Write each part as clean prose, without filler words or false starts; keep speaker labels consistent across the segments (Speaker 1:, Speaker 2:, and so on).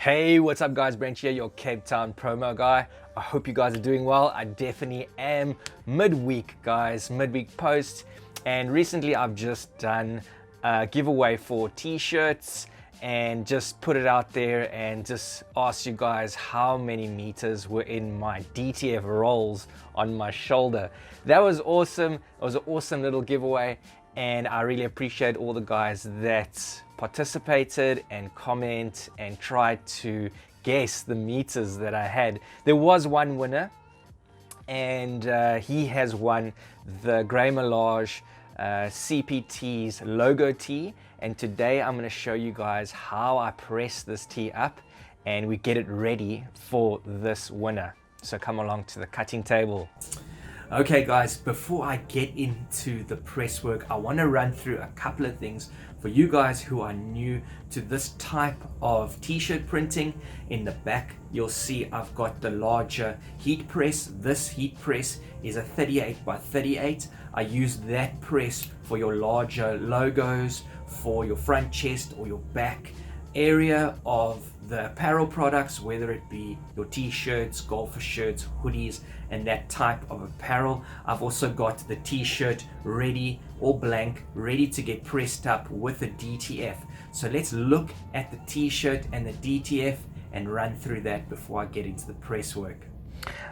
Speaker 1: Hey, what's up guys? Brent here, your Cape Town promo guy. I hope you guys are doing well. I definitely am. Midweek guys, midweek post. And recently I've just done a giveaway for t-shirts and just put it out there and just asked you guys how many meters were in my DTF rolls on my shoulder. That was awesome. It was an awesome little giveaway and I really appreciate all the guys that participated and comment and tried to guess the meters that I had. There was one winner and he has won the Grey Melange Cptees Logo tee, and today I'm going to show you guys how I press this tee up and we get it ready for this winner. So come along to the cutting table. Okay guys, before I get into the press work, I want to run through a couple of things for you guys who are new to this type of t-shirt printing. In the back you'll see I've got the larger heat press. This heat press is a 38 by 38. I use that press for your larger logos, for your front chest or your back area of the apparel products, whether it be your t-shirts, golfer shirts, hoodies, and that type of apparel. I've also got the t-shirt ready or blank, ready to get pressed up with a DTF. So let's look at the t-shirt and the DTF and run through that before I get into the press work.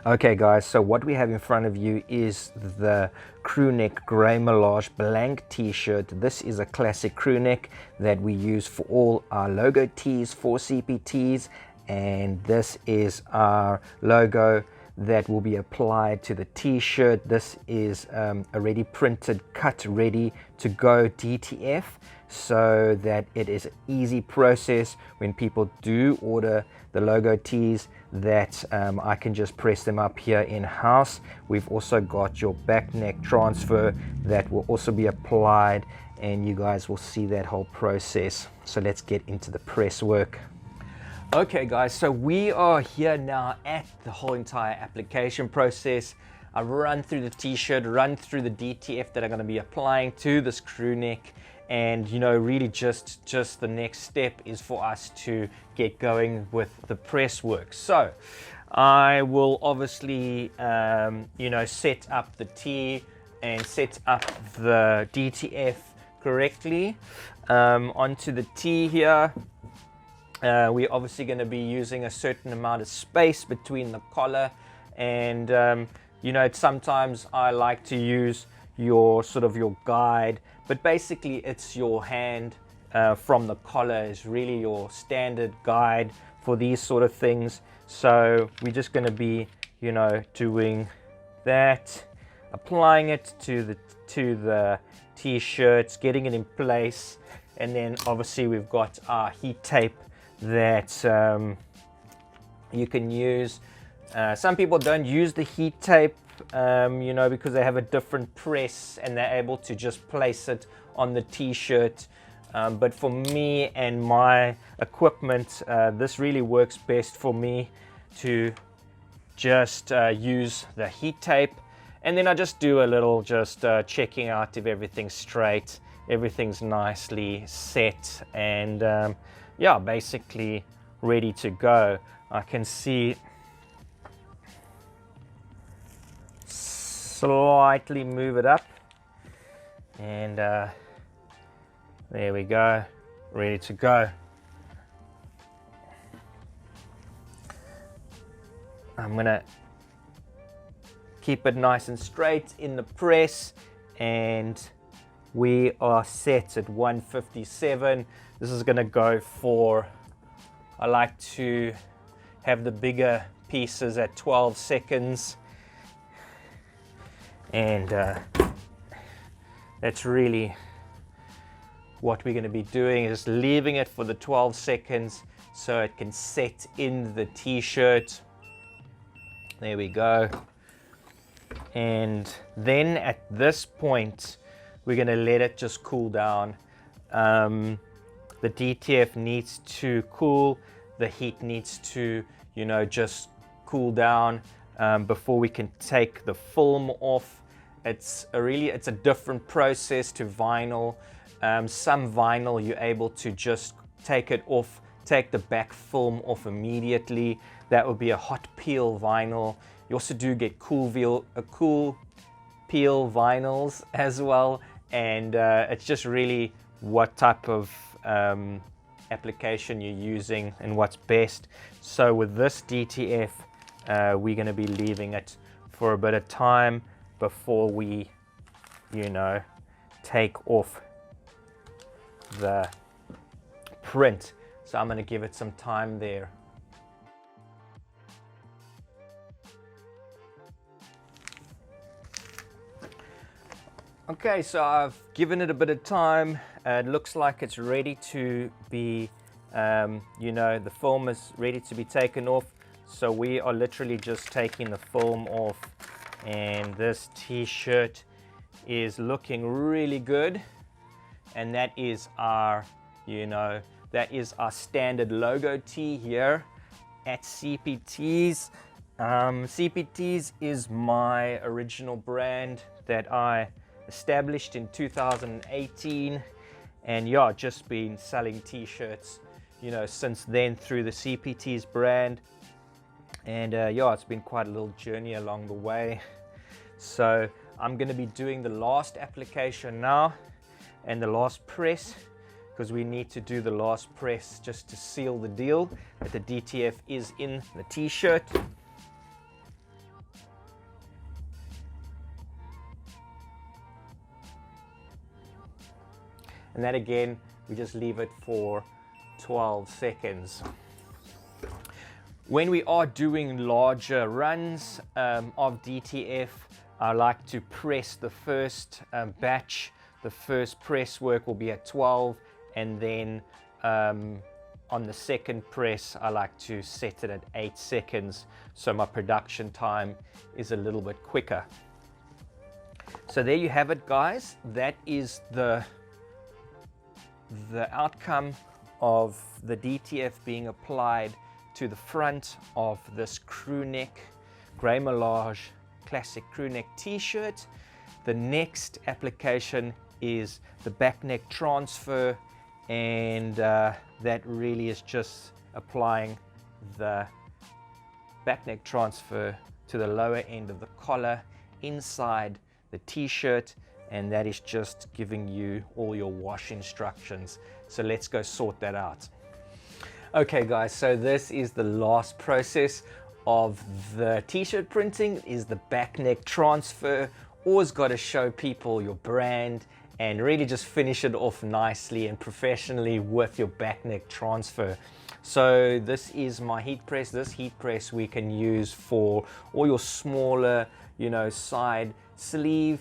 Speaker 1: Okay guys, so what we have in front of you is the crew neck Grey Melange blank t-shirt. This is a classic crew neck that we use for all our logo tees for Cptees, and this is our logo that will be applied to the t-shirt. This is already printed, cut, ready to go DTF, so that it is an easy process when people do order the logo tees, that I can just press them up here in-house. We've also got your back neck transfer that will also be applied, and you guys will see that whole process. So let's get into the press work. Okay guys, so we are here now at the whole entire application process. I've run through the t-shirt, run through the DTF that I'm going to be applying to this crew neck, and you know, really just the next step is for us to get going with the press work. So I will obviously you know, set up the tee and set up the DTF correctly onto the tee here. We're obviously going to be using a certain amount of space between the collar and you know, sometimes I like to use your sort of your guide, but basically it's your hand from the collar is really your standard guide for these sort of things. So we're just going to be, you know, doing that, applying it to the t-shirts, getting it in place, and then obviously we've got our heat tape that you can use. Some people don't use the heat tape, you know, because they have a different press and they're able to just place it on the t-shirt. But for me and my equipment, this really works best for me to just use the heat tape. And then I just do a little just checking out if everything's straight, everything's nicely set, and yeah, basically ready to go. I can see slightly move it up, and there we go, ready to go. I'm gonna keep it nice and straight in the press, and we are set at 157. This is gonna go for, I like to have the bigger pieces at 12 seconds. And that's really what we're going to be doing, is leaving it for the 12 seconds so it can set in the t-shirt. There we go. And then at this point we're going to let it just cool down. The DTF needs to cool, the heat needs to, you know, just cool down before we can take the film off. It's a different process to vinyl. Some vinyl you're able to just take it off, take the back film off immediately. That would be a hot peel vinyl. You also do get cool peel vinyls as well, and it's just really what type of application you're using and what's best. So with this DTF, we're going to be leaving it for a bit of time before we, you know, take off the print. So I'm going to give it some time there. Okay, so I've given it a bit of time. It looks like it's ready to be, you know, the film is ready to be taken off. So we are literally just taking the film off, and this t-shirt is looking really good. And that is our, you know, that is our standard logo tee here at Cptees. Cptees is my original brand that I established in 2018, and yeah, just been selling t-shirts, you know, since then through the Cptees brand. And yeah, it's been quite a little journey along the way. So I'm going to be doing the last application now and the last press, because we need to do the last press just to seal the deal that the DTF is in the t-shirt. And that again, we just leave it for 12 seconds. When we are doing larger runs of DTF, I like to press the first batch. The first press work will be at 12, and then on the second press, I like to set it at 8 seconds, so my production time is a little bit quicker. So there you have it, guys. That is the outcome of the DTF being applied to the front of this crew neck grey melange classic crew neck t-shirt. The next application is the back neck transfer, and that really is just applying the back neck transfer to the lower end of the collar inside the t-shirt, and that is just giving you all your wash instructions. So let's go sort that out. Okay guys, so this is the last process of the t-shirt printing, is the back neck transfer. Always got to show people your brand and really just finish it off nicely and professionally with your back neck transfer. So this is my heat press. This heat press we can use for all your smaller, you know, side sleeve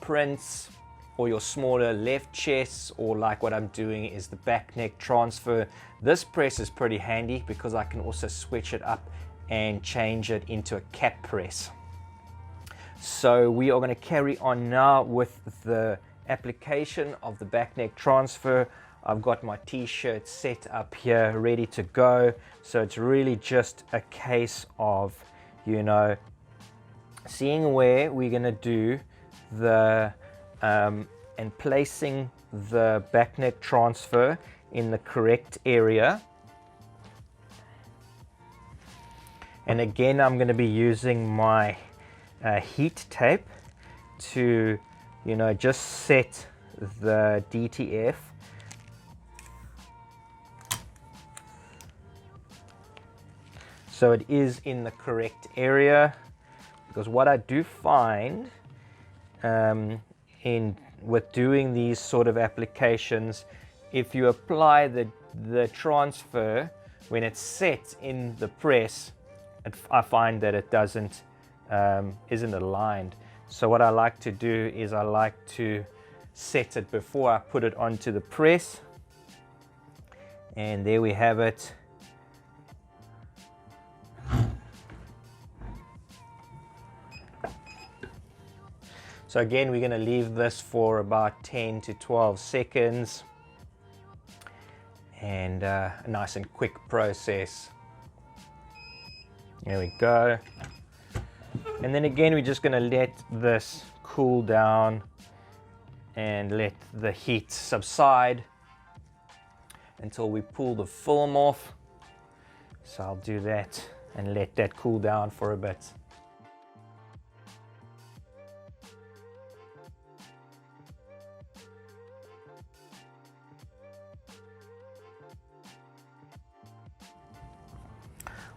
Speaker 1: prints, or your smaller left chests, or like what I'm doing is the back neck transfer. This press is pretty handy because I can also switch it up and change it into a cap press. So we are going to carry on now with the application of the back neck transfer. I've got my t-shirt set up here ready to go, so it's really just a case of, you know, seeing where we're going to do the and placing the back neck transfer in the correct area. And again, I'm going to be using my heat tape to, you know, just set the DTF. So it is in the correct area, because what I do find with doing these sort of applications, if you apply the transfer when it's set in the press, I find that it doesn't isn't aligned. So what I like to do is I like to set it before I put it onto the press, and there we have it. So again, we're going to leave this for about 10 to 12 seconds, and a nice and quick process. There we go. And then again, we're just going to let this cool down and let the heat subside. until we pull the film off. So I'll do that and let that cool down for a bit.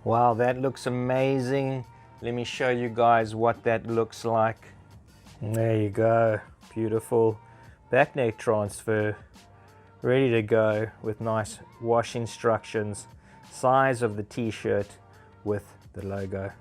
Speaker 1: Wow, that looks amazing. Let me show you guys what that looks like. There you go, beautiful back neck transfer, ready to go with nice wash instructions, size of the t-shirt with the logo.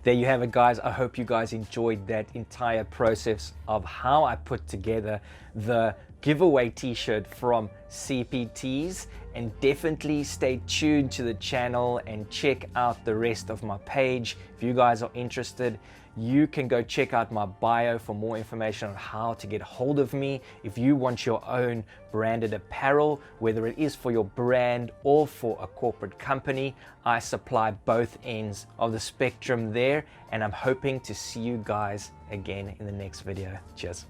Speaker 1: There you have it, guys. I hope you guys enjoyed that entire process of how I put together the giveaway t-shirt from Cptees, and definitely stay tuned to the channel and check out the rest of my page. If you guys are interested, you can go check out my bio for more information on how to get hold of me. If you want your own branded apparel, whether it is for your brand or for a corporate company, I supply both ends of the spectrum there, and I'm hoping to see you guys again in the next video. Cheers.